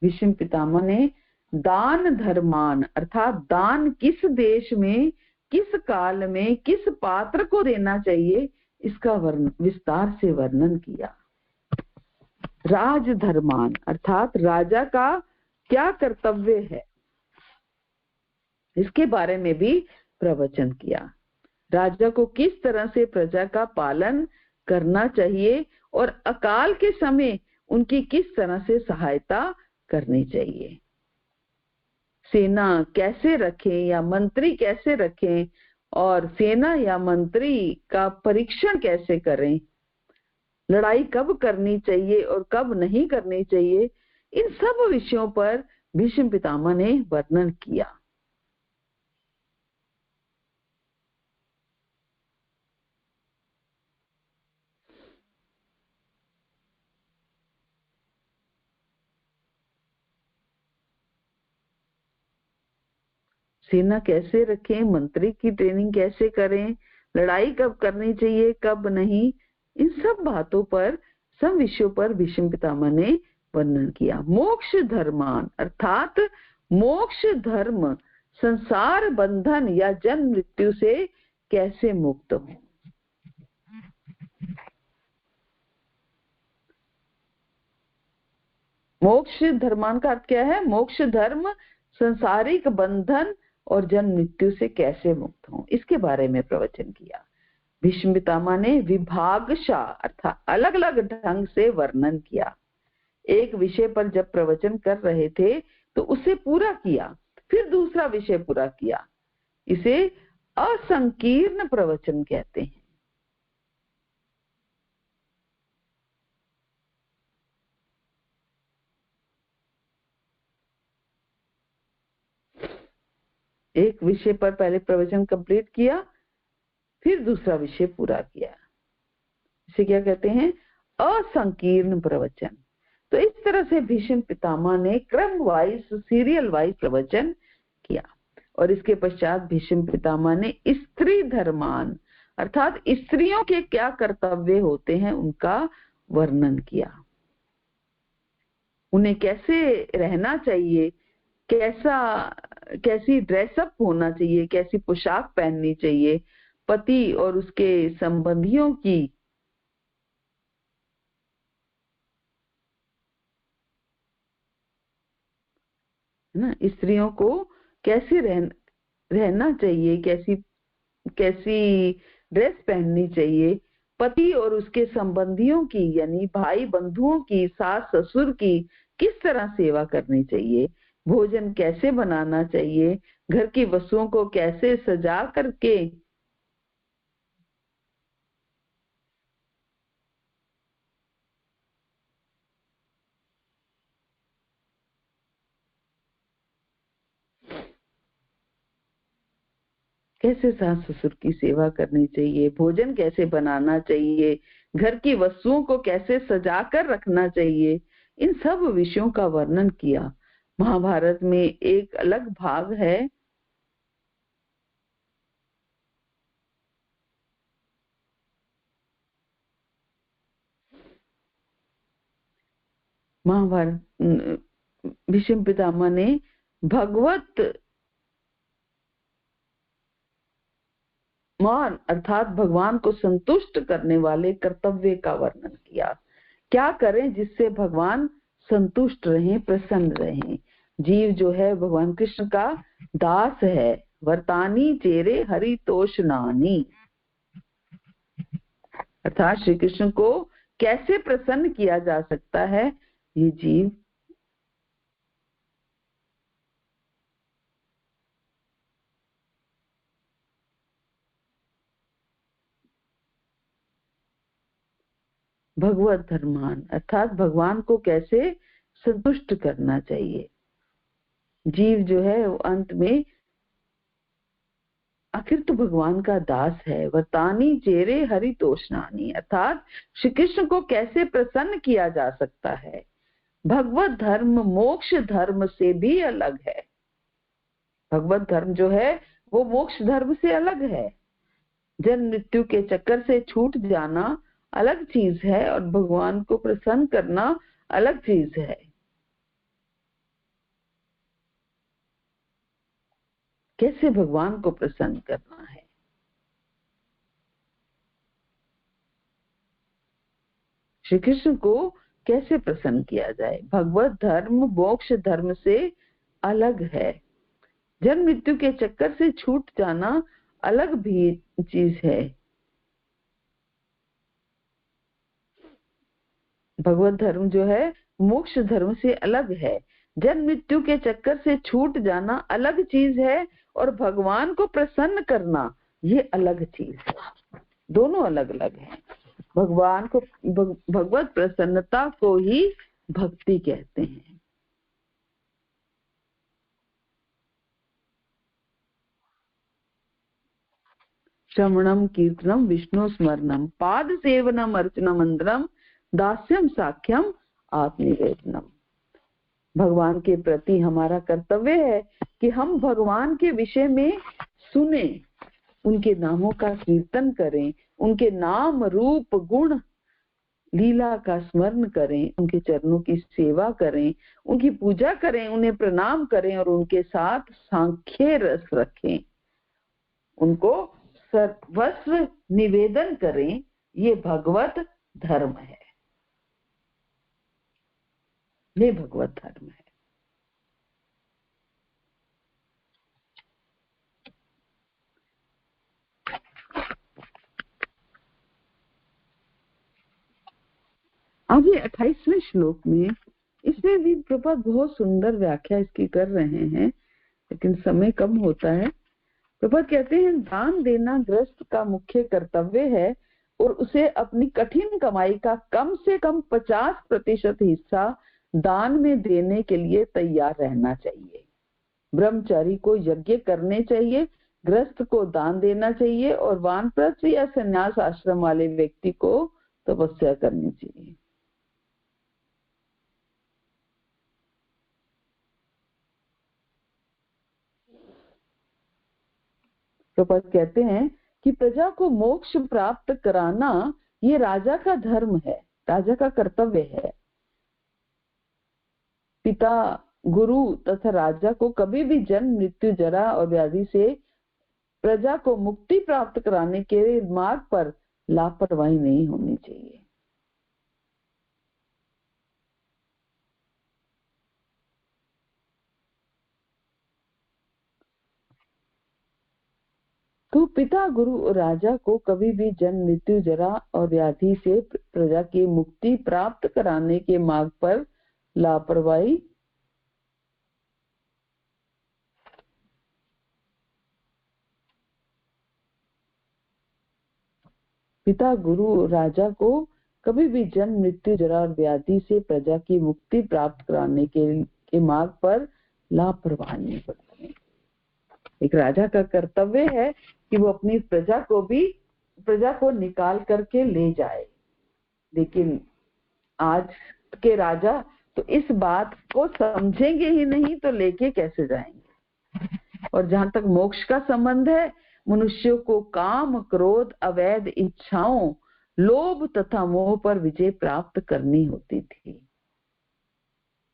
भीष्म पितामह ने दान धर्मान अर्थात दान किस देश में, किस काल में, किस पात्र को देना चाहिए, इसका विस्तार से वर्णन किया। राजधर्मान अर्थात राजा का क्या कर्तव्य है, इसके बारे में भी प्रवचन किया। राजा को किस तरह से प्रजा का पालन करना चाहिए और अकाल के समय उनकी किस तरह से सहायता करनी चाहिए। सेना कैसे रखें या मंत्री कैसे रखें, और सेना या मंत्री का परीक्षण कैसे करें, लड़ाई कब करनी चाहिए और कब नहीं करनी चाहिए, इन सब विषयों पर भीष्म पितामह ने वर्णन किया। सेना कैसे रखें, मंत्री की ट्रेनिंग कैसे करें, लड़ाई कब करनी चाहिए कब नहीं, इन सब बातों पर, सब विषयों पर भीष्म पितामह ने वर्णन किया। मोक्ष धर्मान अर्थात मोक्ष धर्म संसार बंधन या जन्म मृत्यु से कैसे मुक्त हो। मोक्ष धर्मान का अर्थ क्या है? मोक्ष धर्म संसारिक बंधन और जन्म मृत्यु से कैसे मुक्त हो, इसके बारे में प्रवचन किया। भीष्म पितामह ने विभागशः अर्थात अलग अलग ढंग से वर्णन किया। एक विषय पर जब प्रवचन कर रहे थे तो उसे पूरा किया, फिर दूसरा विषय पूरा किया। इसे असंकीर्ण प्रवचन कहते हैं। एक विषय पर पहले प्रवचन कंप्लीट किया, फिर दूसरा विषय पूरा किया। इसे क्या कहते हैं? असंकीर्ण प्रवचन। तो इस तरह से भीष्म पितामह ने क्रम वाइज, सीरियल वाइज प्रवचन किया। और इसके पश्चात भीष्म पितामह ने स्त्री धर्मान अर्थात स्त्रियों के क्या कर्तव्य होते हैं उनका वर्णन किया। उन्हें कैसे रहना चाहिए, कैसी ड्रेसअप होना चाहिए, कैसी पोशाक पहननी चाहिए, पति और उसके संबंधियों की ना, स्त्रियों को कैसे रहना चाहिए, कैसी ड्रेस पहननी चाहिए, पति और उसके संबंधियों की यानी भाई बंधुओं की, सास ससुर की किस तरह सेवा करनी चाहिए, भोजन कैसे बनाना चाहिए, घर की वस्तुओं को कैसे सजा करके कैसे सास ससुर की सेवा करनी चाहिए, भोजन कैसे बनाना चाहिए, घर की वस्तुओं को कैसे सजा कर रखना चाहिए, इन सब विषयों का वर्णन किया। महाभारत में एक अलग भाग है महाभारत भीष्म पितामह ने भगवत मान अर्थात भगवान को संतुष्ट करने वाले कर्तव्य का वर्णन किया। क्या करें जिससे भगवान संतुष्ट रहें, प्रसन्न रहें। जीव जो है भगवान कृष्ण का दास है। वर्तानी चेरे हरितोषनानी, अर्थात श्री कृष्ण को कैसे प्रसन्न किया जा सकता है? ये जीव भगवत धर्मान, अर्थात भगवान को कैसे संतुष्ट करना चाहिए। जीव जो है वो अंत में आखिर तो भगवान का दास है। वर्तानी चेरे हरि तोषणानी, अर्थात श्री कृष्ण को कैसे प्रसन्न किया जा सकता है? भगवत धर्म मोक्ष धर्म से भी अलग है। भगवत धर्म जो है वो मोक्ष धर्म से अलग है। जन्म मृत्यु के चक्कर से छूट जाना अलग चीज है और भगवान को प्रसन्न करना अलग चीज है। कैसे भगवान को प्रसन्न करना है? श्री कृष्ण को कैसे प्रसन्न किया जाए? भगवत धर्म मोक्ष धर्म से अलग है। जन्म मृत्यु के चक्कर से छूट जाना अलग भी चीज है। भगवत धर्म जो है मोक्ष धर्म से अलग है। जन्म मृत्यु के चक्कर से छूट जाना अलग चीज है और भगवान को प्रसन्न करना ये अलग चीज है। दोनों अलग अलग है। भगवान को भगवत प्रसन्नता को ही भक्ति कहते हैं। श्रवणम कीर्तनम विष्णु स्मरणम पाद सेवनम अर्चनम अंतरम दास्यम साख्यम आत्मनिवेदनम। भगवान के प्रति हमारा कर्तव्य है कि हम भगवान के विषय में सुने, उनके नामों का कीर्तन करें, उनके नाम रूप गुण लीला का स्मरण करें, उनके चरणों की सेवा करें, उनकी पूजा करें, उन्हें प्रणाम करें और उनके साथ सांख्य रस रखें, उनको सर्वस्व निवेदन करें। ये भगवत धर्म है, ये भगवत धर्म है। आगे 28वें श्लोक में इसमें भी प्रभुपाद बहुत सुंदर व्याख्या इसकी कर रहे हैं, लेकिन समय कम होता है। प्रभुपाद कहते हैं दान देना गृहस्थ का मुख्य कर्तव्य है और उसे अपनी कठिन कमाई का कम से कम 50% हिस्सा दान में देने के लिए तैयार रहना चाहिए। ब्रह्मचारी को यज्ञ करने चाहिए, गृहस्थ को दान देना चाहिए और वानप्रस्थ या संन्यास आश्रम वाले व्यक्ति को तपस्या करनी चाहिए। प्रभुपाद कहते हैं कि प्रजा को मोक्ष प्राप्त कराना ये राजा का धर्म है, राजा का कर्तव्य है। पिता गुरु तथा राजा को कभी भी जन्म मृत्यु जरा और व्याधि से प्रजा को मुक्ति प्राप्त कराने के मार्ग पर लापरवाही नहीं होनी चाहिए। तो पिता गुरु और राजा को कभी भी जन्म मृत्यु जरा और व्याधि से प्रजा की मुक्ति प्राप्त कराने के मार्ग पर लापरवाही पिता गुरु और राजा को कभी भी जन्म मृत्यु जरा और व्याधि से प्रजा की मुक्ति प्राप्त कराने के मार्ग पर लापरवाही नहीं बरतनी। एक राजा का कर्तव्य है कि वो अपनी प्रजा को निकाल करके ले जाए, लेकिन आज के राजा तो इस बात को समझेंगे ही नहीं तो लेके कैसे जाएंगे। और जहां तक मोक्ष का संबंध है, मनुष्यों को काम क्रोध अवैध इच्छाओं लोभ तथा मोह पर विजय प्राप्त करनी होती थी।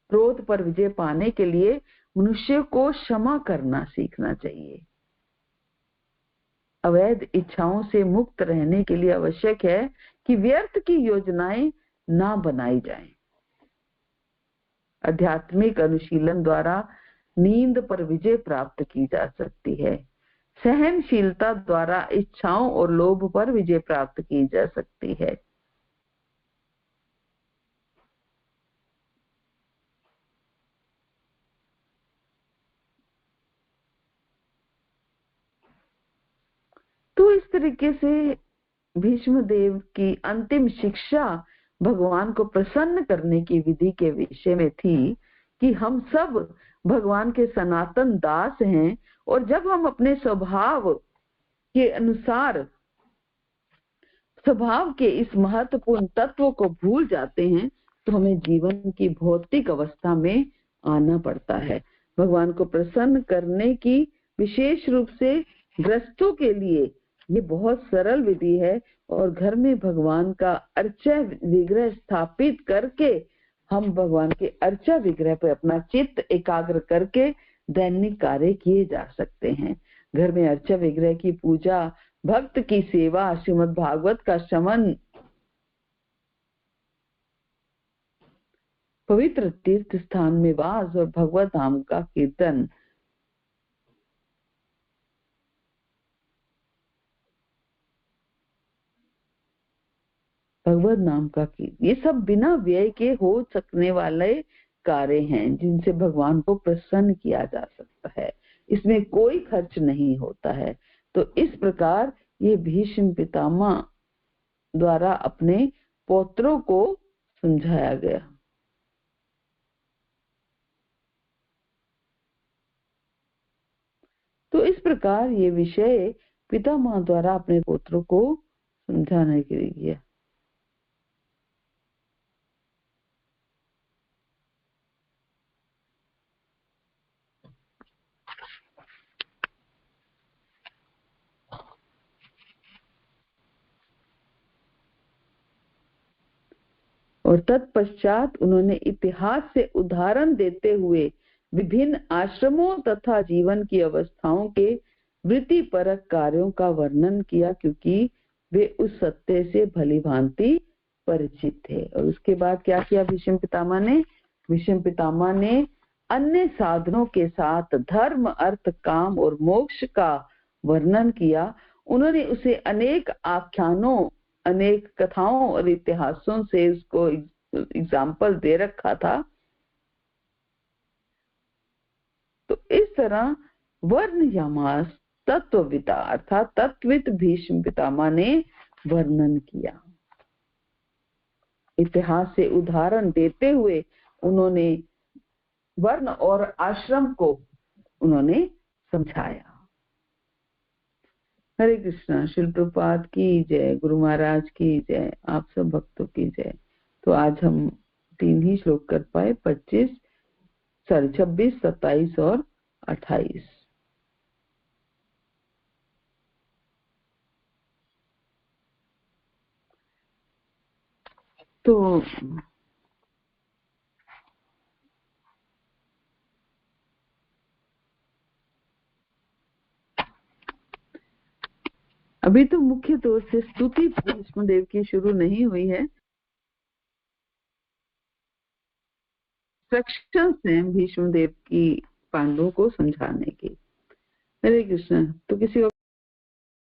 क्रोध पर विजय पाने के लिए मनुष्य को क्षमा करना सीखना चाहिए। अवैध इच्छाओं से मुक्त रहने के लिए आवश्यक है कि व्यर्थ की योजनाएं ना बनाई जाएं। आध्यात्मिक अनुशीलन द्वारा नींद पर विजय प्राप्त की जा सकती है। सहनशीलता द्वारा इच्छाओं और लोभ पर विजय प्राप्त की जा सकती है। तो इस तरीके से भीष्म देव की अंतिम शिक्षा भगवान को प्रसन्न करने की विधि के विषय में थी कि हम सब भगवान के सनातन दास हैं, और जब हम अपने स्वभाव के अनुसार स्वभाव के इस महत्वपूर्ण तत्व को भूल जाते हैं तो हमें जीवन की भौतिक अवस्था में आना पड़ता है। भगवान को प्रसन्न करने की विशेष रूप से गृहस्थों के लिए ये बहुत सरल विधि है, और घर में भगवान का अर्चा विग्रह स्थापित करके हम भगवान के अर्चा विग्रह पर अपना चित्त एकाग्र करके दैनिक कार्य किए जा सकते हैं। घर में अर्चा विग्रह की पूजा, भक्त की सेवा, श्रीमद् भागवत का श्रवण, पवित्र तीर्थ स्थान में वास और भगवत धाम का कीर्तन, भगवत नाम का कीर्तन, ये सब बिना व्यय के हो सकने वाले कार्य हैं जिनसे भगवान को प्रसन्न किया जा सकता है। इसमें कोई खर्च नहीं होता है। तो इस प्रकार ये भीष्म पितामह द्वारा अपने पौत्रों को समझाया गया। तो इस प्रकार ये विषय पितामह द्वारा अपने पुत्रों को समझाने के लिए। और तत्पश्चात उन्होंने इतिहास से उदाहरण देते हुए विभिन्न आश्रमों तथा जीवन की अवस्थाओं के वृत्तिपरक कार्यों का वर्णन किया, क्योंकि वे उस सत्य से भली भांति परिचित थे। और उसके बाद क्या किया भीष्म पितामह ने? भीष्म पितामह ने अन्य साधनों के साथ धर्म, अर्थ, काम और मोक्ष का वर्णन किया। उन्होंने उसे अनेक आख्यानों, अनेक कथाओं और इतिहासों से उसको एग्जाम्पल दे रखा था। तो इस तरह वर्ण यामास तत्वविदा अर्थात तत्विद भीष्म पितामह ने वर्णन किया। इतिहास से उदाहरण देते हुए उन्होंने वर्ण और आश्रम को उन्होंने समझाया। हरे कृष्णा। श्रील प्रभुपाद की जय, गुरु महाराज की जय, आप सब भक्तों की जय। तो आज हम 3 ही श्लोक कर पाए, 26, 27, और 28। तो अभी तो मुख्य तौर से स्तुति भीष्मदेव की शुरू नहीं हुई है, इंस्ट्रक्शंस हैं भीष्मदेव की पांडवों को समझाने की। हरे कृष्ण। तो किसी